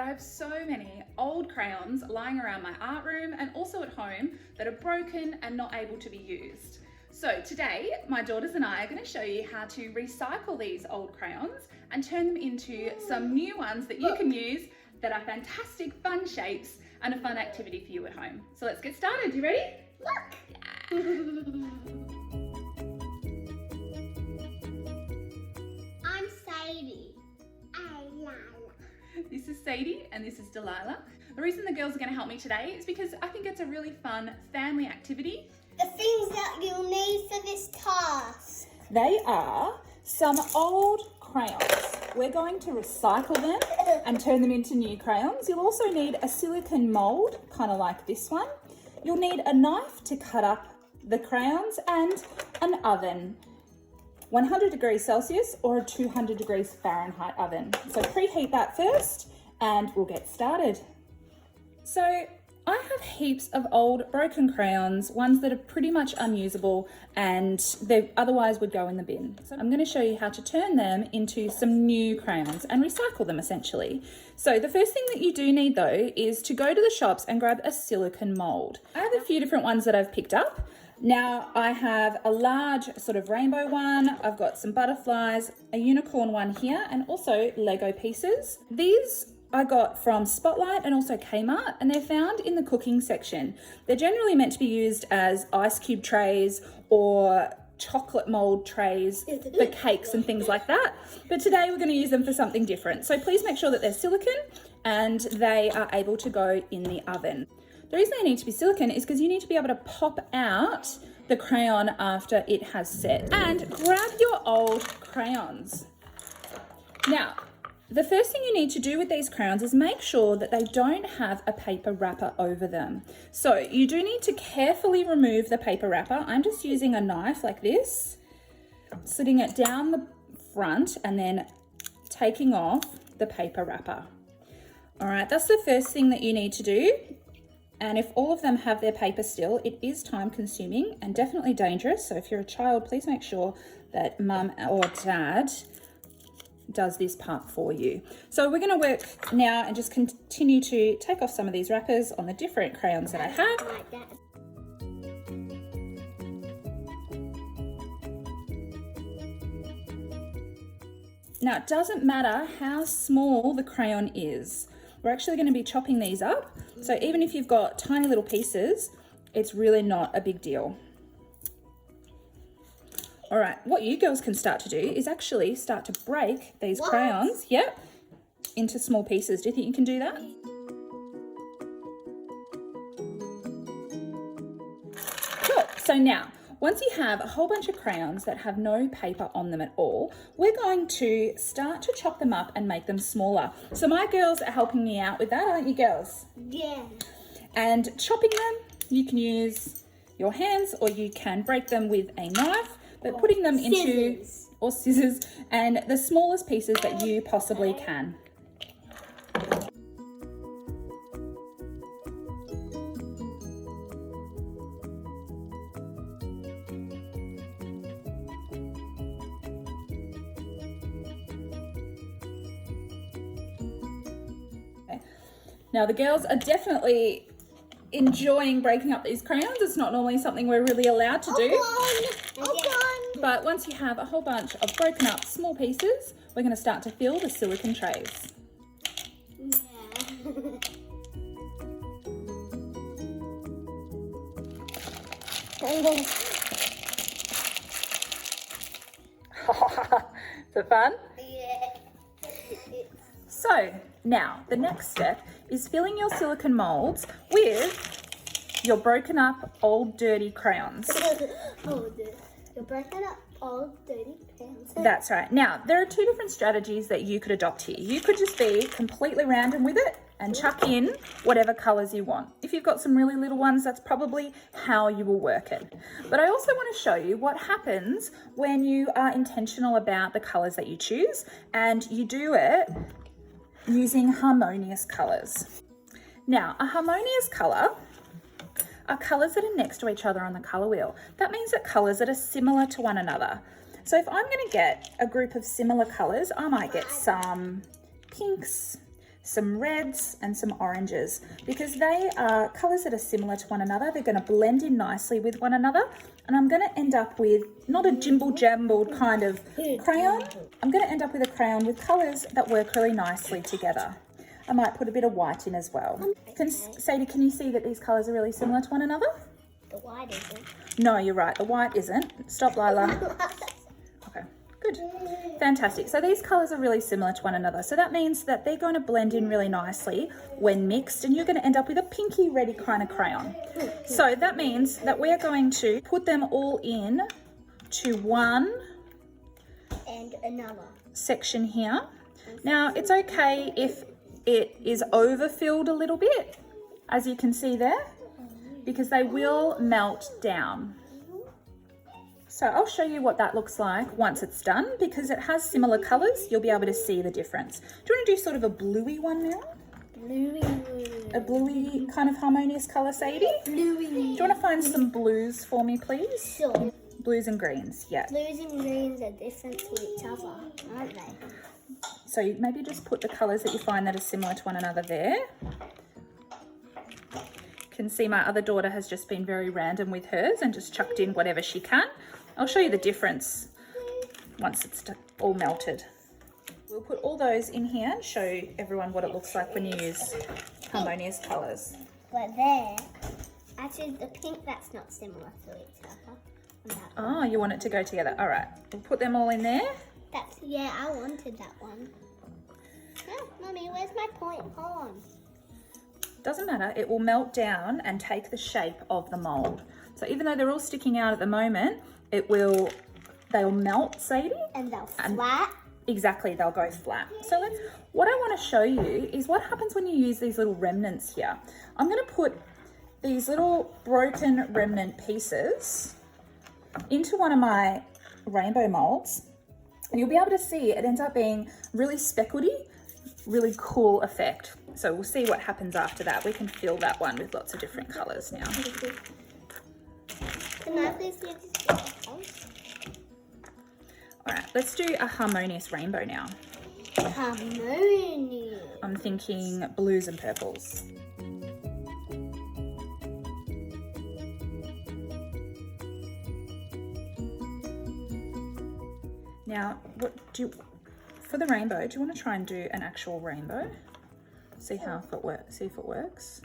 I have so many old crayons lying around my art room and also at home that are broken and not able to be used. So today, my daughters and I are going to show you how to recycle these old crayons and turn them into some new ones that you can use that are fantastic, fun shapes and a fun activity for you at home. So let's get started. You ready? Look! I'm Sadie. I'm Lila. This is Sadie and this is Delilah. The reason the girls are going to help me today is because I think it's a really fun family activity. The things that you'll need for this task. They are some old crayons. We're going to recycle them and turn them into new crayons. You'll also need a silicone mold, kind of like this one. You'll need a knife to cut up the crayons and an oven. 100 degrees Celsius or a 200 degrees Fahrenheit oven. So preheat that first and we'll get started. So I have heaps of old broken crayons, ones that are pretty much unusable and they otherwise would go in the bin. So I'm going to show you how to turn them into some new crayons and recycle them essentially. So the first thing that you do need though is to go to the shops and grab a silicone mold. I have a few different ones that I've picked up. Now I have a large sort of rainbow one, I've got some butterflies, a unicorn one here, and also Lego pieces. These I got from Spotlight and also Kmart, and they're found in the cooking section. They're generally meant to be used as ice cube trays or chocolate mold trays for cakes and things like that. But today we're going to use them for something different. So please make sure that they're silicone and they are able to go in the oven. The reason they need to be silicone is because you need to be able to pop out the crayon after it has set. And grab your old crayons. Now, the first thing you need to do with these crayons is make sure that they don't have a paper wrapper over them. So you do need to carefully remove the paper wrapper. I'm just using a knife like this, slitting it down the front and then taking off the paper wrapper. All right, that's the first thing that you need to do. And if all of them have their paper still, it is time consuming and definitely dangerous. So if you're a child, please make sure that mum or dad does this part for you. So we're going to work now and just continue to take off some of these wrappers on the different crayons that I have. Like that. Now it doesn't matter how small the crayon is. We're actually going to be chopping these up. So even if you've got tiny little pieces, it's really not a big deal. All right, what you girls can start to do is actually start to break these crayons, into small pieces. Do you think you can do that? Cool. So now, once you have a whole bunch of crayons that have no paper on them at all, we're going to start to chop them up and make them smaller. So my girls are helping me out with that, aren't you girls? Yeah. And chopping them, you can use your hands or you can break them with a knife, but putting them into, or scissors, and the smallest pieces that you possibly can. Now the girls are definitely enjoying breaking up these crayons. It's not normally something we're really allowed to do. But once you have a whole bunch of broken up small pieces, we're going to start to fill the silicone trays. Is it fun? Yeah. So now the next step is filling your silicone molds with your broken up old dirty crayons. You're breaking up old dirty crayons. That's right. Now there are two different strategies that you could adopt here. You could just be completely random with it and chuck in whatever colours you want. If you've got some really little ones, that's probably how you will work it. But I also want to show you what happens when you are intentional about the colours that you choose and you do it using harmonious colours. Now, a harmonious colour are colours that are next to each other on the colour wheel. That means that colours that are similar to one another. So if I'm going to get a group of similar colours, I might get some pinks, some reds and some oranges, because they are colours that are similar to one another. They're going to blend in nicely with one another, and I'm going to end up with not a jimble-jambled kind of crayon. I'm going to end up with a crayon with colours that work really nicely together. I might put a bit of white in as well. Sadie, can you see that these colours are really similar to one another? The white isn't. No, you're right. The white isn't. Stop, Lila. Okay, good. Fantastic. So these colours are really similar to one another. So that means that they're going to blend in really nicely when mixed, and you're going to end up with a pinky reddy kind of crayon. So that means that we're going to put them all in to one And another. section here. Now, it's okay if it is overfilled a little bit, as you can see there, because they will melt down. So I'll show you what that looks like once it's done, because it has similar colours. You'll be able to see the difference. Do you want to do sort of a bluey one now? Bluey. A bluey kind of harmonious colour, Sadie? Bluey. Do you want to find some blues for me, please? Sure. Blues and greens, yeah. Blues and greens are different to each other, aren't they? So you maybe just put the colours that you find that are similar to one another there. You can see my other daughter has just been very random with hers and just chucked in whatever she can. I'll show you the difference once it's all melted. We'll put all those in here and show everyone what it looks like when you use harmonious colours. But there, actually the pink, that's not similar to each other. Oh, you want it to go together. All right, we'll put them all in there. Yeah, I wanted that one. Oh, Mummy, where's my point on? Doesn't matter, it will melt down and take the shape of the mould. So even though they're all sticking out at the moment, they'll melt, Sadie. And they'll flat. Exactly, they'll go flat. So what I want to show you is what happens when you use these little remnants here. I'm going to put these little broken remnant pieces into one of my rainbow molds. And you'll be able to see it ends up being really speckledy, really cool effect. So we'll see what happens after that. We can fill that one with lots of different colours now. Can I please use this? All right, let's do a harmonious rainbow now. Harmonious. I'm thinking blues and purples. Now, for the rainbow, do you want to try and do an actual rainbow? See if it works.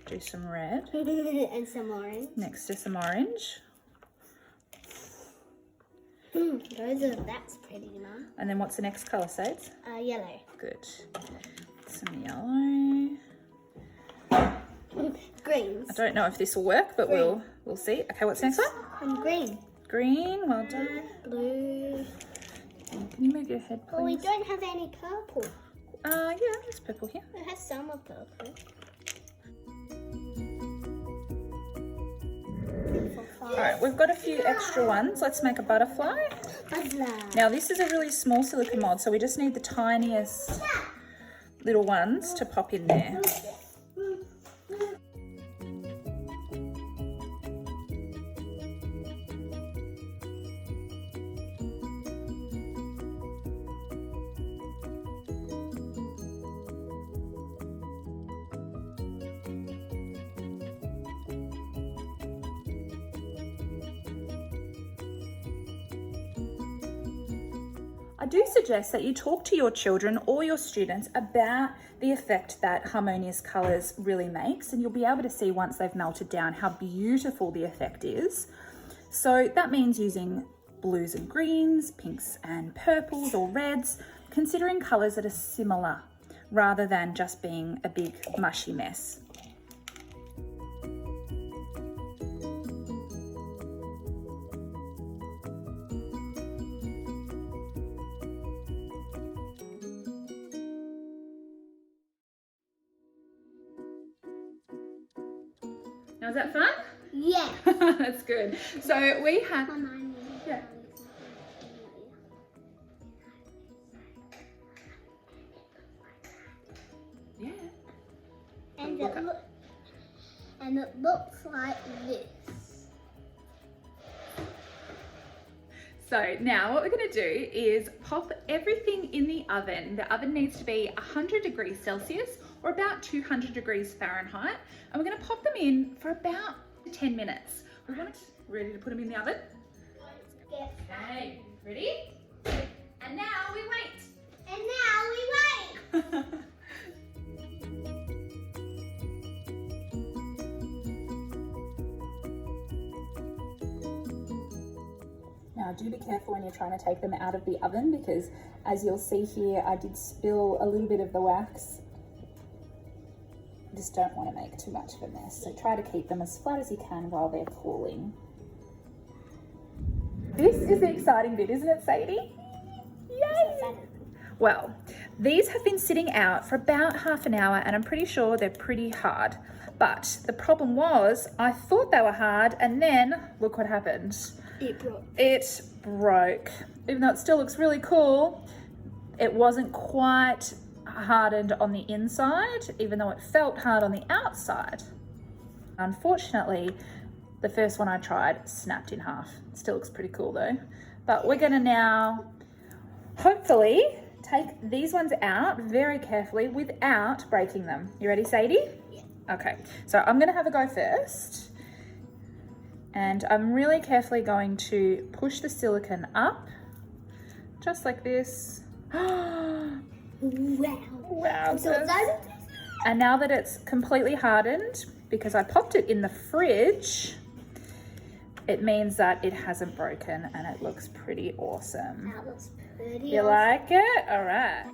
Do some red. And some orange. Next to some orange. That's pretty, Mum. And then what's the next colour, Sades? Yellow. Good. Some yellow. Greens. I don't know if this will work, but we'll see. Okay, what's the next one? And green. Green, well done. Blue. And can you move your head, please? Oh, we don't have any purple. Yeah, there's purple here. It has some of purple. All right, we've got a few extra ones. Let's make a butterfly. Now, this is a really small silicone mold, so we just need the tiniest little ones to pop in there. I do suggest that you talk to your children or your students about the effect that harmonious colours really makes, and you'll be able to see once they've melted down how beautiful the effect is. So that means using blues and greens, pinks and purples or reds, considering colours that are similar rather than just being a big mushy mess. Now, is that fun? Yeah. That's good. So we have... Yeah. Yeah. And it looks like this. So now what we're going to do is pop everything in the oven. The oven needs to be 100 degrees Celsius or about 200 degrees Fahrenheit. And we're going to pop them in for about 10 minutes. Ready to put them in the oven? Okay, ready? And now we wait. And now we wait. Now do be careful when you're trying to take them out of the oven, because as you'll see here, I did spill a little bit of the wax. Just don't want to make too much of a mess. So try to keep them as flat as you can while they're cooling. This is the exciting bit, isn't it, Sadie? Yay! Well, these have been sitting out for about half an hour and I'm pretty sure they're pretty hard. But the problem was, I thought they were hard and then look what happened. It broke. It broke. Even though it still looks really cool, it wasn't quite hardened on the inside, even though it felt hard on the outside. Unfortunately, the first one I tried snapped in half. Still looks pretty cool though. But we're gonna now hopefully take these ones out very carefully without breaking them. You ready, Sadie? Yeah. Okay, so I'm gonna have a go first. And I'm really carefully going to push the silicone up, just like this. Wow. Wow. I'm so excited. And now that it's completely hardened, because I popped it in the fridge, it means that it hasn't broken and it looks pretty awesome. That looks pretty You awesome. like it? All right.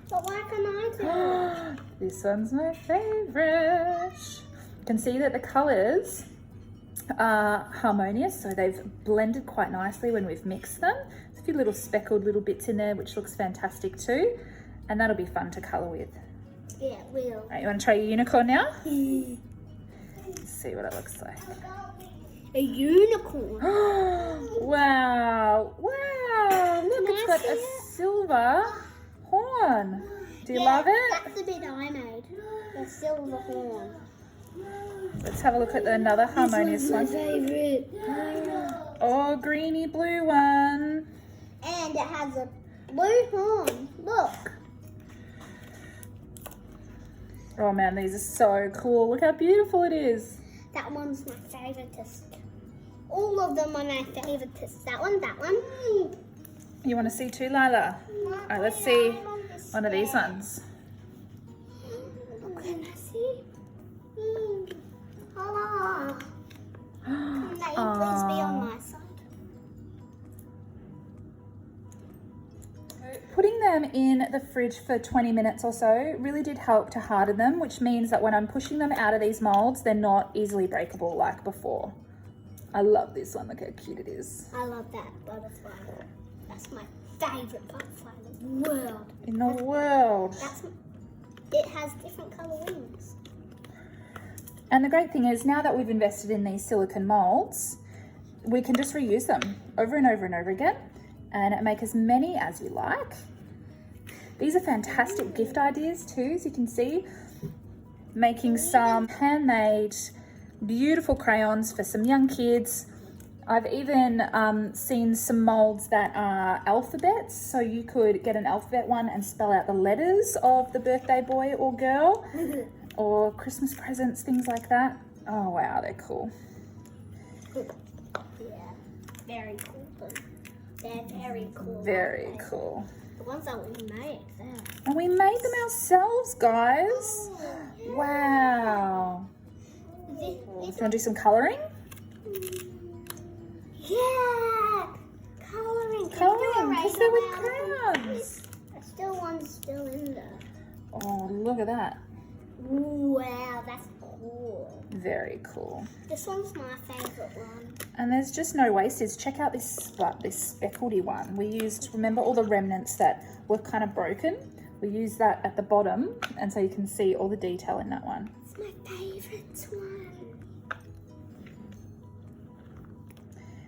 But why can I do it? This one's my favorite. You can see that the colors are harmonious, so they've blended quite nicely when we've mixed them. There's a few little speckled little bits in there, which looks fantastic too. And that'll be fun to color with. Yeah, it will. All right, you want to try your unicorn now? Let's see what it looks like. A unicorn. Wow. Wow. Look, it's got a silver horn. Do you love it? That's the bit I made. The silver horn. Let's have a look at another harmonious one. Favorite. Oh, greeny blue one. And it has a blue horn. Look. Oh man, these are so cool. Look how beautiful it is. That one's my favoritist. All of them are my favoritist. That one, that one. You want to see too, Lila? All right, let's see one of these ones. Can I see? Hello. Can they please be on my side? Putting them in the fridge for 20 minutes or so really did help to harden them, which means that when I'm pushing them out of these molds, they're not easily breakable like before. I love this one. Look how cute it is. I love that butterfly. That's my favorite butterfly in the world. In the world. It has different colour wings. And the great thing is, now that we've invested in these silicone molds, we can just reuse them over and over and over again and make as many as you like. These are fantastic gift ideas too, as you can see. Making some handmade, beautiful crayons for some young kids. I've even seen some molds that are alphabets, so you could get an alphabet one and spell out the letters of the birthday boy or girl, or Christmas presents, things like that. Oh wow, they're cool. Yeah, very cool. They're very cool. Very cool. The ones that we made. And we made them ourselves, guys. Wow. Do you want to do some colouring? Yeah! Colouring. Colouring, because they're with crayons. There's still one still in there. Oh, look at that. Wow, that's cool. Very cool. This one's my favourite one. And there's just no wastage. Check out this speckledy one. We used, remember all the remnants that were kind of broken? We used that at the bottom, and so you can see all the detail in that one. It's my favourite one.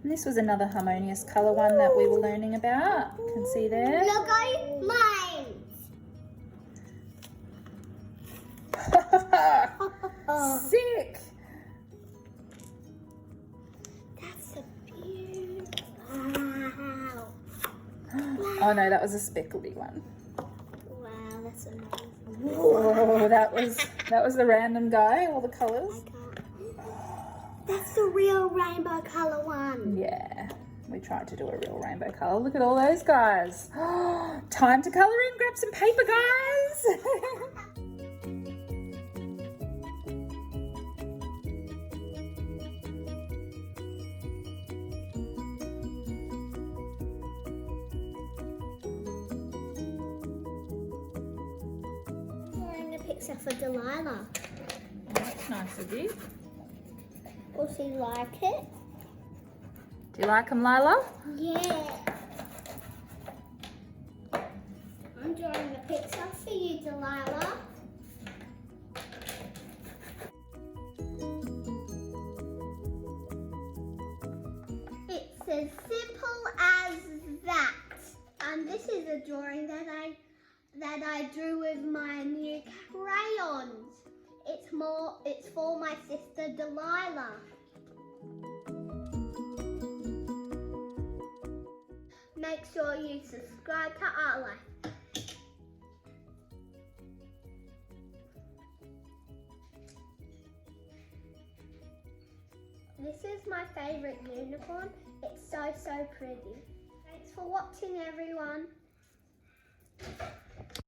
And this was another harmonious colour one that we were learning about. You can see there. Look at mine. Sick! Oh no, that was a speckledy one. Wow, that's amazing. Oh, that was the random guy, all the I colours. can't. That's the real rainbow colour one. Yeah, we tried to do a real rainbow colour. Look at all those guys. Time to colour in. Grab some paper, guys. Drawing a picture for Delilah. That's nice of you. Will she like it? Do you like them, Lila? Yeah. I'm drawing a picture for you, Delilah. It's as simple as that. And this is a drawing that I drew with my new crayons. It's for my sister Delilah. Make sure you subscribe to Artlife. This is my favourite unicorn. It's so pretty. Thanks for watching, everyone.